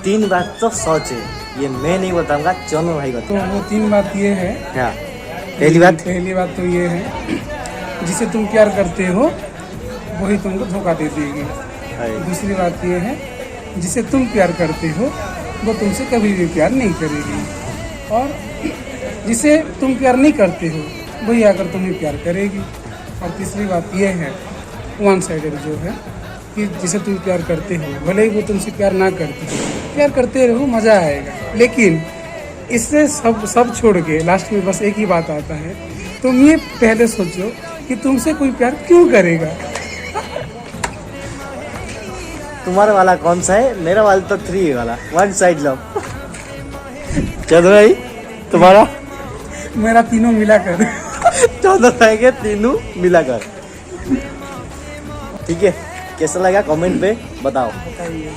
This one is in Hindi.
3 बात तो सच है, ये मैं नहीं बताऊंगा, चलो भाई तो बता। वो 3 बात ये है। हाँ, पहली बात। पहली बात तो ये है, जिसे तुम प्यार करते हो वही तुमको धोखा दे देगी। दूसरी बात ये है, जिसे तुम प्यार करते हो वो तुमसे कभी भी प्यार नहीं करेगी। और जिसे तुम प्यार नहीं करते हो वही आकर तुम्हें प्यार करेगी। और तीसरी बात ये है, वन साइडेड जो है, कि जिसे तुम प्यार करते हो भले ही वो तुमसे प्यार ना करते हो, प्यार करते रहो, मज़ा आएगा। लेकिन इससे सब छोड़ के लास्ट में बस एक ही बात आता है, तुम ये पहले सोचो कि तुमसे कोई प्यार क्यों करेगा। तुम्हारा वाला कौन सा है? मेरा वाला तो 3 वाला, वन साइड लव। चलो भाई, तुम्हारा? मेरा तीनों मिलाकर। 14 है के तीनों मिलाकर। ठीक है, कैसा लगा कमेंट पे बताओ। बताइए।